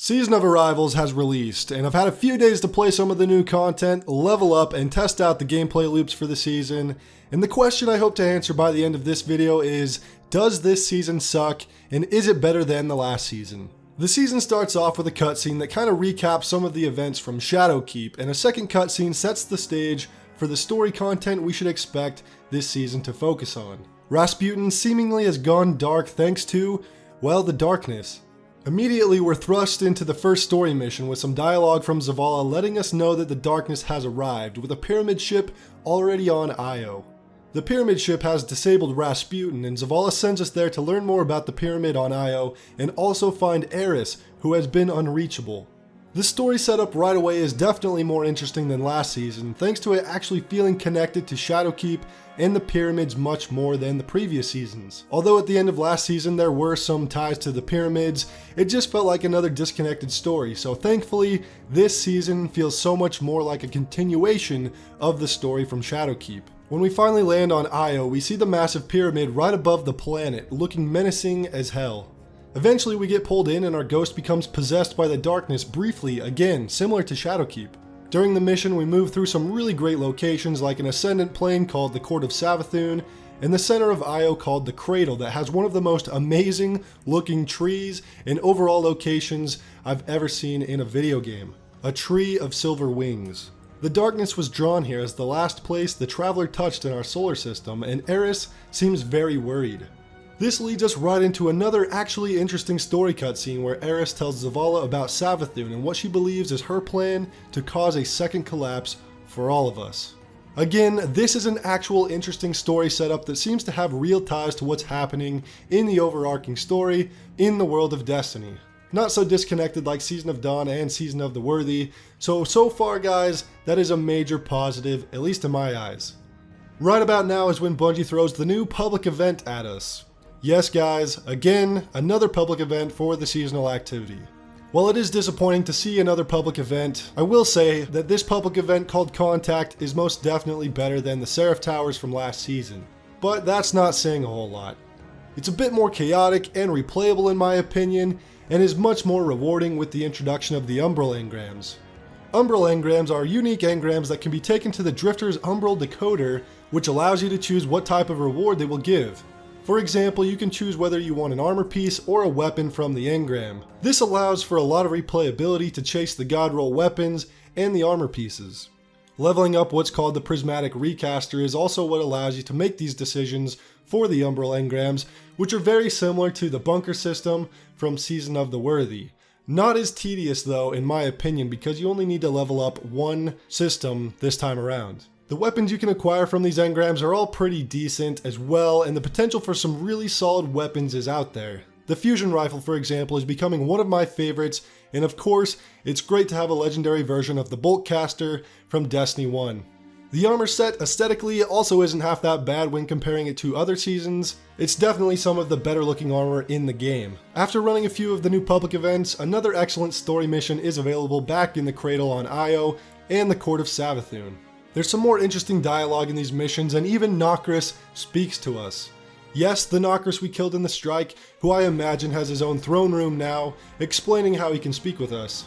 Season of Arrivals has released, and I've had a few days to play some of the new content, level up, and test out the gameplay loops for the season. And the question I hope to answer by the end of this video is, does this season suck, and is it better than the last season? The season starts off with a cutscene that kind of recaps some of the events from Shadowkeep, and a second cutscene sets the stage for the story content we should expect this season to focus on. Rasputin seemingly has gone dark thanks to, well, the darkness. Immediately, we're thrust into the first story mission with some dialogue from Zavala letting us know that the darkness has arrived, with a pyramid ship already on Io. The pyramid ship has disabled Rasputin, and Zavala sends us there to learn more about the pyramid on Io, and also find Eris, who has been unreachable. The story setup right away is definitely more interesting than last season, thanks to it actually feeling connected to Shadowkeep and the pyramids much more than the previous seasons. Although at the end of last season there were some ties to the pyramids, it just felt like another disconnected story, so thankfully this season feels so much more like a continuation of the story from Shadowkeep. When we finally land on Io, we see the massive pyramid right above the planet, looking menacing as hell. Eventually we get pulled in and our ghost becomes possessed by the darkness briefly, again, similar to Shadowkeep. During the mission we move through some really great locations like an ascendant plane called the Court of Savathun, and the center of Io called the Cradle that has one of the most amazing looking trees and overall locations I've ever seen in a video game. A tree of silver wings. The darkness was drawn here as the last place the traveler touched in our solar system, and Eris seems very worried. This leads us right into another actually interesting story cutscene where Eris tells Zavala about Savathun and what she believes is her plan to cause a second collapse for all of us. Again, this is an actual interesting story setup that seems to have real ties to what's happening in the overarching story in the world of Destiny. Not so disconnected like Season of Dawn and Season of the Worthy, so far guys, that is a major positive, at least in my eyes. Right about now is when Bungie throws the new public event at us. Yes guys, again, another public event for the seasonal activity. While it is disappointing to see another public event, I will say that this public event called Contact is most definitely better than the Seraph Towers from last season. But that's not saying a whole lot. It's a bit more chaotic and replayable in my opinion, and is much more rewarding with the introduction of the Umbral Ngrams. Umbral Ngrams are unique engrams that can be taken to the Drifter's Umbral Decoder, which allows you to choose what type of reward they will give. For example, you can choose whether you want an armor piece or a weapon from the engram. This allows for a lot of replayability to chase the god roll weapons and the armor pieces. Leveling up what's called the Prismatic Recaster is also what allows you to make these decisions for the Umbral Ngrams, which are very similar to the bunker system from Season of the Worthy. Not as tedious though, in my opinion, because you only need to level up one system this time around. The weapons you can acquire from these engrams are all pretty decent as well, and the potential for some really solid weapons is out there. The fusion rifle, for example, is becoming one of my favorites, and of course, it's great to have a legendary version of the Boltcaster from Destiny 1. The armor set aesthetically also isn't half that bad when comparing it to other seasons. It's definitely some of the better looking armor in the game. After running a few of the new public events, another excellent story mission is available back in the Cradle on Io and the Court of Savathun. There's some more interesting dialogue in these missions, and even Ngrams speaks to us. Yes, the Ngrams we killed in the strike, who I imagine has his own throne room now, explaining how he can speak with us.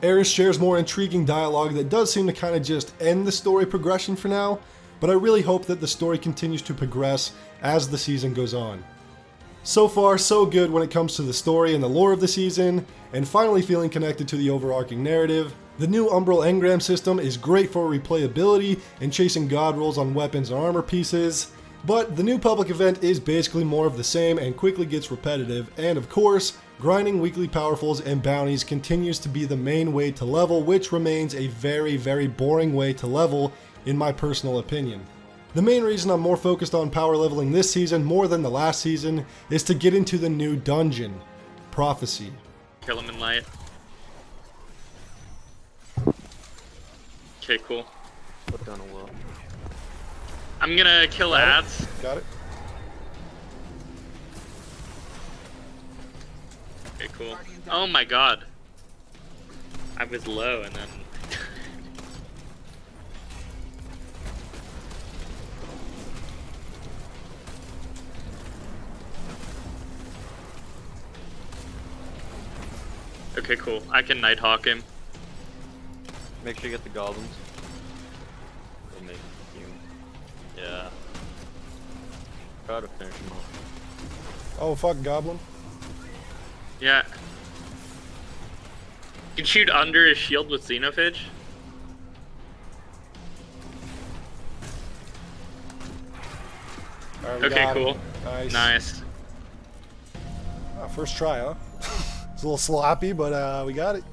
Eris shares more intriguing dialogue that does seem to kind of just end the story progression for now, but I really hope that the story continues to progress as the season goes on. So far, so good when it comes to the story and the lore of the season, and finally feeling connected to the overarching narrative. The new Umbral Ngram system is great for replayability and chasing god rolls on weapons and armor pieces, but the new public event is basically more of the same and quickly gets repetitive, and of course, grinding weekly powerfuls and bounties continues to be the main way to level, which remains a very boring way to level in my personal opinion. The main reason I'm more focused on power leveling this season more than the last season is to get into the new dungeon, Prophecy. Kill him in light. Okay, cool. Put down a wall. I'm gonna kill ads. Got it. Okay, cool. Oh my god. I was low and then... Okay, cool. I can Nighthawk him. Make sure you get the goblins. They'll make you. Yeah. Try to finish him off. Oh, fuck, goblin. Yeah. You can shoot under his shield with Xenophage. Alright, we Okay, got cool. him. Nice. Nice. Ah, first try, huh? It's a little sloppy, but we got it.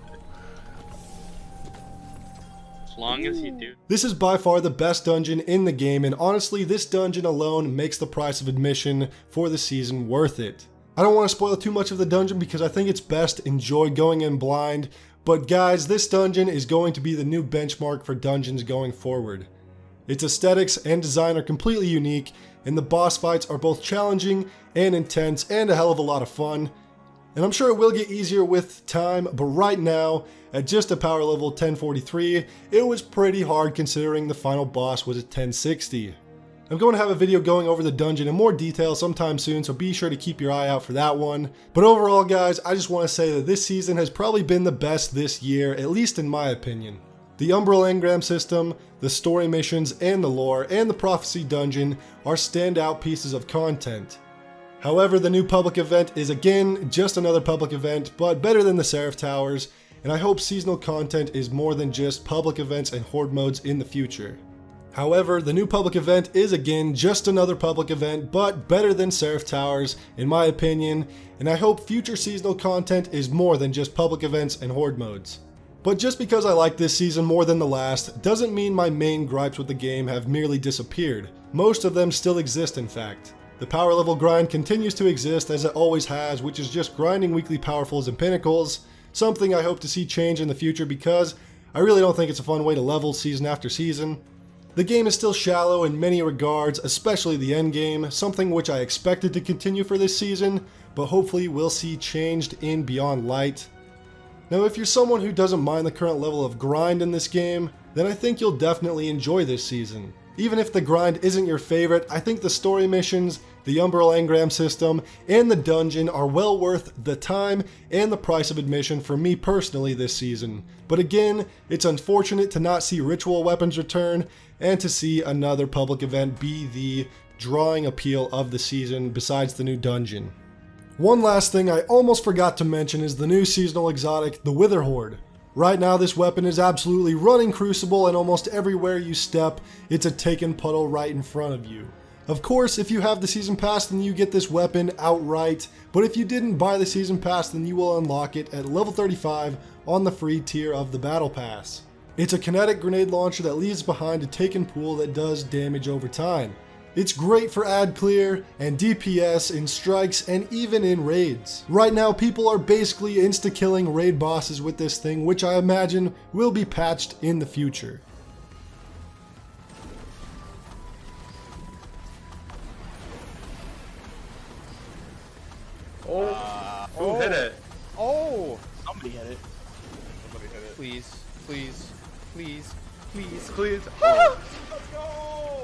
As long as you do. This is by far the best dungeon in the game, and honestly, this dungeon alone makes the price of admission for the season worth it. I don't want to spoil too much of the dungeon because I think it's best enjoy going in blind, but guys, this dungeon is going to be the new benchmark for dungeons going forward. Its aesthetics and design are completely unique, and the boss fights are both challenging and intense and a hell of a lot of fun. And I'm sure it will get easier with time, but right now, at just a power level 1043, it was pretty hard considering the final boss was at 1060. I'm going to have a video going over the dungeon in more detail sometime soon, so be sure to keep your eye out for that one. But overall guys, I just want to say that this season has probably been the best this year, at least in my opinion. The Umbral Ngram system, the story missions, and the lore, and the Prophecy Dungeon are standout pieces of content. However, the new public event is again just another public event, but better than the Seraph Towers, and I hope seasonal content is more than just public events and horde modes in the future. However, the new public event is again just another public event, but better than Seraph Towers in my opinion, and I hope future seasonal content is more than just public events and horde modes. But just because I like this season more than the last, doesn't mean my main gripes with the game have merely disappeared. Most of them still exist in fact. The power level grind continues to exist as it always has, which is just grinding weekly powerfuls and pinnacles, something I hope to see change in the future because I really don't think it's a fun way to level season after season. The game is still shallow in many regards, especially the endgame, something which I expected to continue for this season, but hopefully we'll see changed in Beyond Light. Now if you're someone who doesn't mind the current level of grind in this game, then I think you'll definitely enjoy this season. Even if the grind isn't your favorite, I think the story missions, the Umbral Ngram system, and the dungeon are well worth the time and the price of admission for me personally this season. But again, it's unfortunate to not see ritual weapons return, and to see another public event be the drawing appeal of the season besides the new dungeon. One last thing I almost forgot to mention is the new seasonal exotic, the Wither Horde. Right now this weapon is absolutely running Crucible, and almost everywhere you step, it's a taken puddle right in front of you. Of course, if you have the season pass, then you get this weapon outright, but if you didn't buy the season pass, then you will unlock it at level 35 on the free tier of the battle pass. It's a kinetic grenade launcher that leaves behind a taken pool that does damage over time. It's great for ad clear and DPS in strikes and even in raids. Right now people are basically insta-killing raid bosses with this thing, which I imagine will be patched in the future. Who hit it? Oh! Somebody hit it. Somebody hit it. Please, please, please, please. Please. Let's go!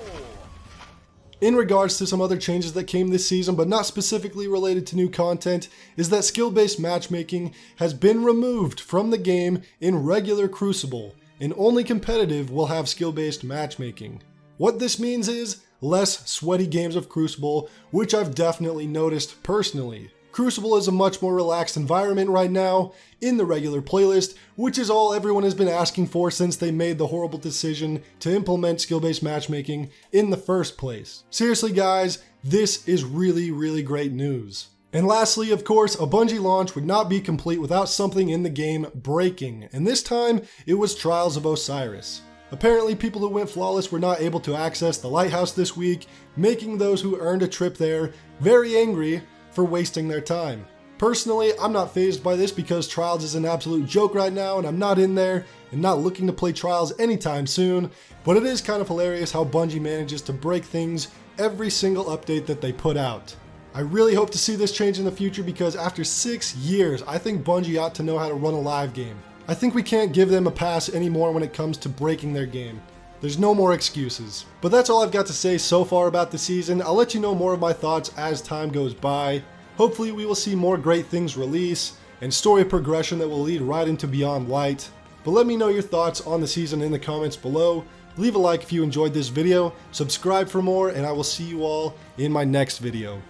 In regards to some other changes that came this season, but not specifically related to new content, is that skill-based matchmaking has been removed from the game in regular Crucible, and only competitive will have skill-based matchmaking. What this means is less sweaty games of Crucible, which I've definitely noticed personally. Crucible is a much more relaxed environment right now in the regular playlist, which is all everyone has been asking for since they made the horrible decision to implement skill-based matchmaking in the first place. Seriously guys, this is really great news. And lastly, of course, a Bungie launch would not be complete without something in the game breaking, and this time it was Trials of Osiris. Apparently people who went flawless were not able to access the lighthouse this week, making those who earned a trip there very angry for wasting their time. Personally, I'm not fazed by this because Trials is an absolute joke right now and I'm not in there and not looking to play Trials anytime soon, but it is kind of hilarious how Bungie manages to break things every single update that they put out. I really hope to see this change in the future because after 6 years, I think Bungie ought to know how to run a live game. I think we can't give them a pass anymore when it comes to breaking their game. There's no more excuses. But that's all I've got to say so far about the season. I'll let you know more of my thoughts as time goes by. Hopefully we will see more great things release, and story progression that will lead right into Beyond Light. But let me know your thoughts on the season in the comments below. Leave a like if you enjoyed this video, subscribe for more, and I will see you all in my next video.